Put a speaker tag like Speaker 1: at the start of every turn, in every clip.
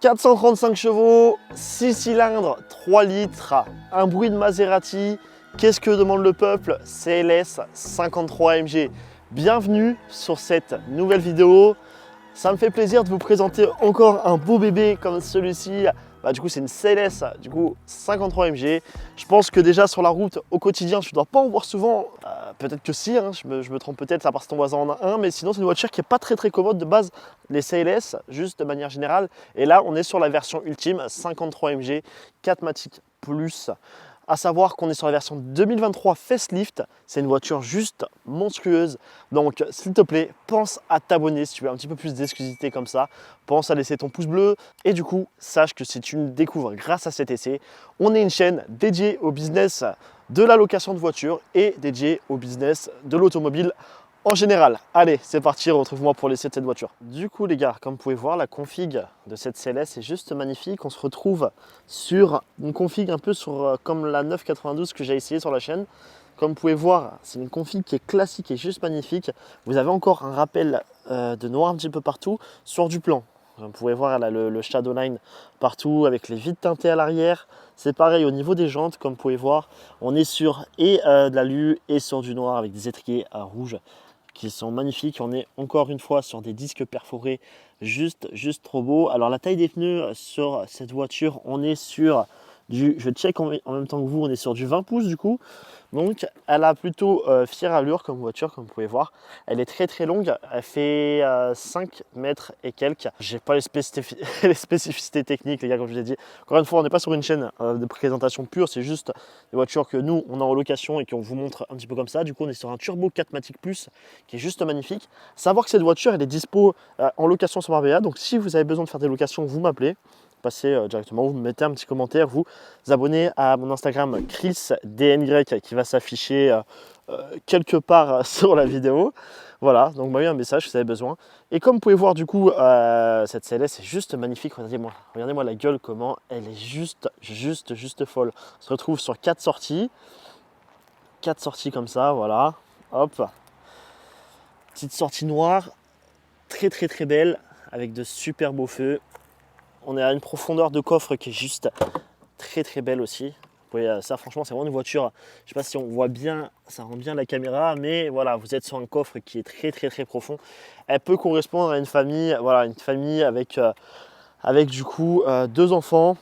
Speaker 1: 435 chevaux, 6 cylindres, 3 litres, un bruit de Maserati. Qu'est-ce que demande le peuple? CLS 53 AMG. Bienvenue sur cette nouvelle vidéo. Ça me fait plaisir de vous présenter encore un beau bébé comme celui-ci. Du coup, c'est une CLS 53 AMG. Je pense que déjà sur la route au quotidien, tu ne dois pas en voir souvent. Peut-être que si, hein, je me trompe peut-être, à part si ton voisin en a un, mais sinon c'est une voiture qui n'est pas très commode de base, les CLS, juste de manière générale. Et là, on est sur la version ultime 53 AMG 4MATIC Plus. À savoir qu'on est sur la version 2023 facelift, c'est une voiture juste monstrueuse. Donc s'il te plaît, pense à t'abonner si tu veux un petit peu plus d'exclusivité comme ça. Pense à laisser ton pouce bleu et du coup, sache que si tu nous découvres grâce à cet essai, on est une chaîne dédiée au business de la location de voitures et dédiée au business de l'automobile en général. Allez, c'est parti, retrouve-moi pour l'essai de cette voiture. Du coup les gars, comme vous pouvez voir, la config de cette CLS est juste magnifique. On se retrouve sur une config un peu comme la 992 que j'ai essayé sur la chaîne. Comme vous pouvez voir, c'est une config qui est classique et juste magnifique. Vous avez encore un rappel de noir un petit peu partout sur du plan. Vous pouvez voir elle a le Shadowline partout avec les vitres teintées à l'arrière. C'est pareil au niveau des jantes, comme vous pouvez voir, on est sur de l'alu et sur du noir avec des étriers rouges qui sont magnifiques. On est encore une fois sur des disques perforés juste trop beau. Alors la taille des pneus sur cette voiture, on est sur je check en même temps que vous, on est sur du 20 pouces du coup. Donc elle a plutôt fière allure comme voiture, comme vous pouvez voir. Elle est très longue, elle fait 5 mètres et quelques. J'ai pas les spécificités techniques les gars, comme je vous ai dit. Encore une fois, on n'est pas sur une chaîne de présentation pure, c'est juste des voitures que nous on a en location et qu'on vous montre un petit peu comme ça. Du coup on est sur un Turbo 4MATIC Plus qui est juste magnifique. Savoir que cette voiture elle est dispo en location sur Marbella, donc si vous avez besoin de faire des locations, vous m'appelez. Passez directement, vous me mettez un petit commentaire, vous abonnez à mon Instagram ChrisDNY qui va s'afficher quelque part sur la vidéo. Voilà, donc m'envoyez un message si vous avez besoin. Et comme vous pouvez voir du coup, cette CLS est juste magnifique. Regardez-moi la gueule, comment elle est juste folle. On se retrouve sur 4 sorties. 4 sorties comme ça, voilà. Hop. Petite sortie noire, très belle, avec de super beaux feux. On est à une profondeur de coffre qui est juste très belle aussi. Vous voyez, ça franchement c'est vraiment une voiture, je ne sais pas si on voit bien, ça rend bien la caméra, mais voilà, vous êtes sur un coffre qui est très profond. Elle peut correspondre à une famille, voilà, une famille avec du coup deux enfants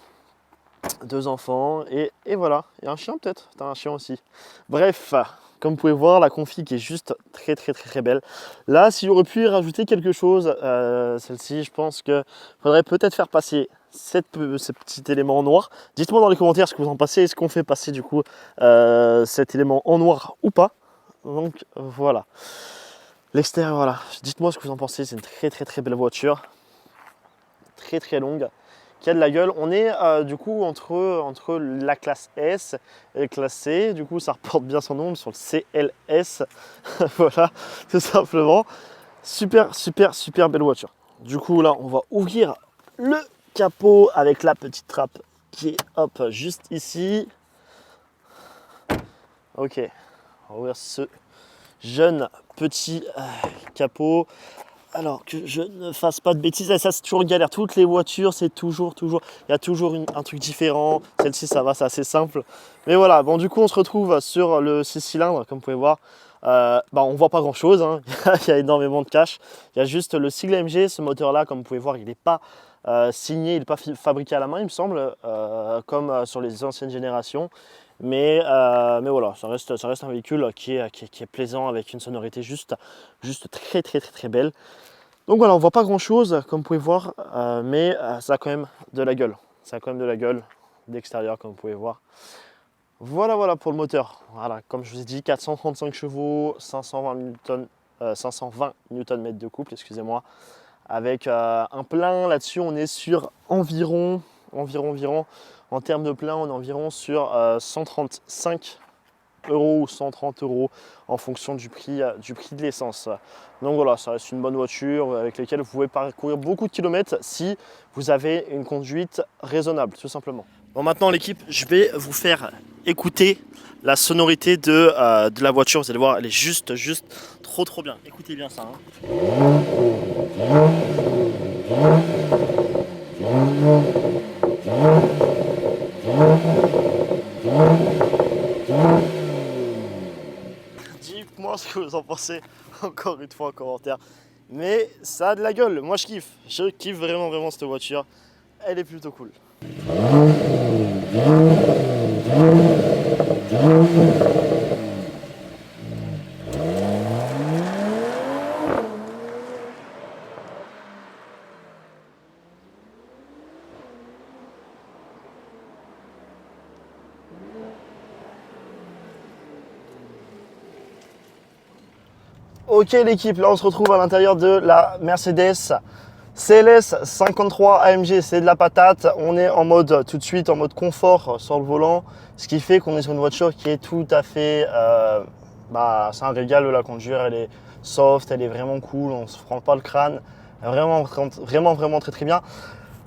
Speaker 1: et voilà, et un chien peut-être, t'as un chien aussi. Bref, comme vous pouvez voir, la config est juste très belle. Là, si j'aurais pu y rajouter quelque chose, celle-ci, je pense qu'il faudrait peut-être faire passer ce petit élément en noir. Dites-moi dans les commentaires ce que vous en pensez. Est-ce qu'on fait passer du coup cet élément en noir ou pas? Donc voilà. L'extérieur, voilà. Dites-moi ce que vous en pensez. C'est une très belle voiture. Très longue. Qui a de la gueule. On est du coup entre la classe S et la classe C. Du coup, ça reporte bien son nom sur le CLS. Voilà, tout simplement. Super belle voiture. Du coup, là, on va ouvrir le capot avec la petite trappe qui est hop juste ici. Ok, on va ouvrir ce jeune petit capot. Alors que je ne fasse pas de bêtises, ça c'est toujours galère. Toutes les voitures, c'est toujours, il y a toujours un truc différent. Celle-ci, ça va, c'est assez simple. Mais voilà, bon, du coup, on se retrouve sur le 6 cylindres, comme vous pouvez voir. On voit pas grand-chose, hein. Il y a énormément de cash. Il y a juste le sigle AMG, ce moteur-là, comme vous pouvez voir, il n'est pas signé, il n'est pas fabriqué à la main, il me semble, comme sur les anciennes générations. Mais voilà, ça reste un véhicule qui est plaisant avec une sonorité juste très belle. Donc voilà, on voit pas grand chose comme vous pouvez voir, mais ça a quand même de la gueule. Ça a quand même de la gueule d'extérieur comme vous pouvez voir. Voilà pour le moteur. Voilà, comme je vous ai dit, 435 chevaux, 520 Nm de couple, excusez-moi. Avec un plein là-dessus, on est sur environ. En termes de plein, on est environ sur 135 € ou 130 € en fonction du prix de l'essence. Donc voilà, ça reste une bonne voiture avec laquelle vous pouvez parcourir beaucoup de kilomètres si vous avez une conduite raisonnable, tout simplement. Bon, maintenant l'équipe, je vais vous faire écouter la sonorité de la voiture. Vous allez voir, elle est juste trop bien. Écoutez bien ça. Dites-moi ce que vous en pensez encore une fois en commentaire. Mais ça a de la gueule, moi je kiffe. Je kiffe vraiment cette voiture. Elle est plutôt cool. Ok l'équipe, là on se retrouve à l'intérieur de la Mercedes CLS 53 AMG, c'est de la patate. On est en mode tout de suite en mode confort sur le volant, ce qui fait qu'on est sur une voiture qui est tout à fait, c'est un régal de la conduire. Elle est soft, elle est vraiment cool, on se prend pas le crâne, vraiment très bien.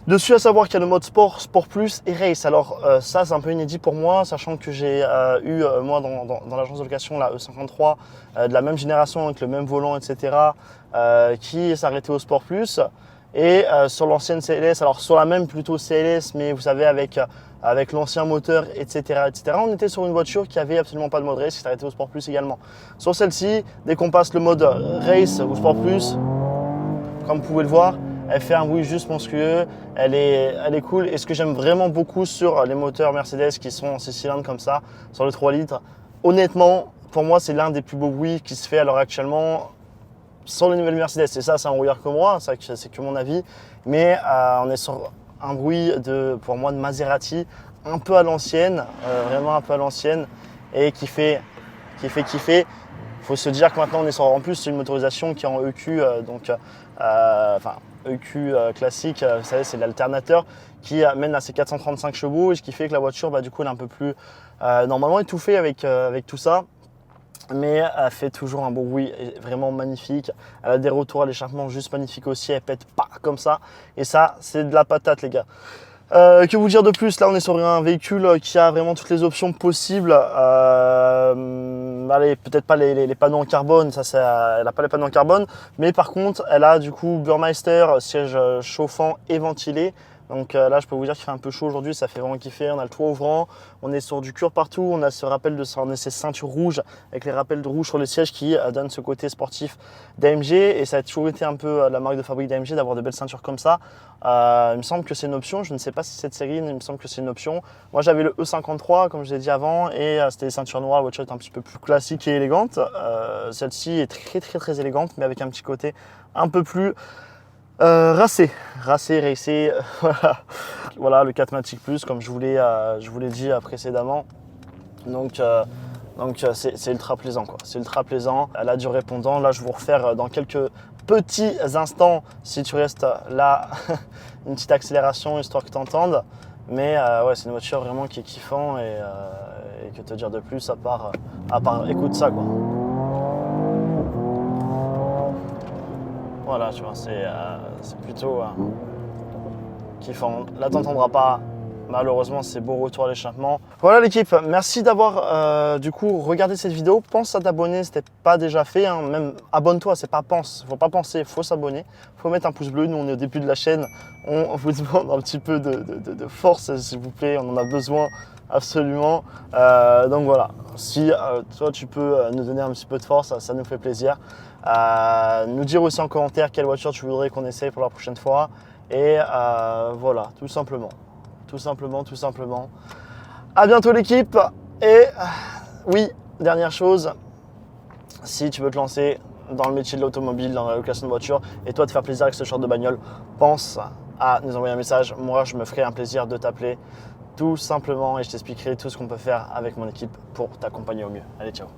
Speaker 1: Dessus, à savoir qu'il y a le mode sport, sport plus et race. Alors ça c'est un peu inédit pour moi, sachant que j'ai eu moi dans l'agence de location la E53 de la même génération avec le même volant, etc. Qui s'arrêtait au sport plus. Et sur l'ancienne CLS, alors sur la même plutôt CLS, mais vous savez avec l'ancien moteur, etc., on était sur une voiture qui avait absolument pas de mode race, qui s'arrêtait au sport plus également. Sur celle-ci, dès qu'on passe le mode race ou sport plus, comme vous pouvez le voir, elle fait un bruit juste monstrueux, elle est cool. Et ce que j'aime vraiment beaucoup sur les moteurs Mercedes qui sont en 6 cylindres comme ça, sur le 3 litres, honnêtement, pour moi, c'est l'un des plus beaux bruits qui se fait à l'heure actuellement sur les nouvelles Mercedes. Et ça, c'est un brouillard que moi, c'est que mon avis. Mais on est sur un bruit pour moi de Maserati, un peu à l'ancienne, vraiment un peu à l'ancienne, et qui fait kiffer. Il faut se dire que maintenant on est en plus sur une motorisation qui est en EQ, EQ classique, vous savez c'est l'alternateur qui mène à ses 435 chevaux et ce qui fait que la voiture du coup elle est un peu plus normalement étouffée avec tout ça. Mais elle fait toujours un bon bruit, vraiment magnifique. Elle a des retours à l'échappement juste magnifiques aussi, elle pète pas comme ça. Et ça, c'est de la patate les gars. Que vous dire de plus? Là, on est sur un véhicule qui a vraiment toutes les options possibles. Allez, peut-être pas les panneaux en carbone, elle n'a pas les panneaux en carbone. Mais par contre, elle a du coup Burmeister, siège chauffant et ventilé. Donc là, je peux vous dire qu'il fait un peu chaud aujourd'hui, ça fait vraiment kiffer. On a le toit ouvrant, on est sur du cuir partout, on a ce rappel on a ces ceintures rouges avec les rappels de rouge sur les sièges qui donnent ce côté sportif d'AMG. Et ça a toujours été un peu la marque de fabrique d'AMG d'avoir de belles ceintures comme ça. Il me semble que c'est une option, je ne sais pas si cette série, il me semble que c'est une option. Moi, j'avais le E53, comme je l'ai dit avant, et c'était des ceintures noires, la voiture est un petit peu plus classique et élégante. Celle-ci est très élégante, mais avec un petit côté un peu plus racé, voilà le 4MATIC Plus comme je vous l'ai dit précédemment. Donc c'est ultra plaisant quoi, c'est ultra plaisant. Elle a du répondant, là je vais vous refaire dans quelques petits instants si tu restes là une petite accélération histoire que tu entendes. Mais ouais, c'est une voiture vraiment qui est kiffant et que te dire de plus à part écoute ça quoi. Voilà, tu vois, c'est plutôt kiffant. Là, t'entendras pas. Malheureusement, c'est beau retour à l'échappement. Voilà l'équipe, merci d'avoir du coup regardé cette vidéo. Pense à t'abonner si t'es pas déjà fait. Hein. Même abonne-toi, c'est pas pense. Faut pas penser, faut s'abonner. Faut mettre un pouce bleu. Nous, on est au début de la chaîne. On vous demande un petit peu de force, s'il vous plaît. On en a besoin absolument. Donc voilà, si toi tu peux nous donner un petit peu de force, ça nous fait plaisir. Nous dire aussi en commentaire quelle voiture tu voudrais qu'on essaye pour la prochaine fois. Et voilà, tout simplement. À bientôt l'équipe. Et oui, dernière chose, si tu veux te lancer dans le métier de l'automobile, dans la location de voiture, et toi te faire plaisir avec ce genre de bagnole, pense à nous envoyer un message. Moi, je me ferai un plaisir de t'appeler tout simplement et je t'expliquerai tout ce qu'on peut faire avec mon équipe pour t'accompagner au mieux. Allez, ciao.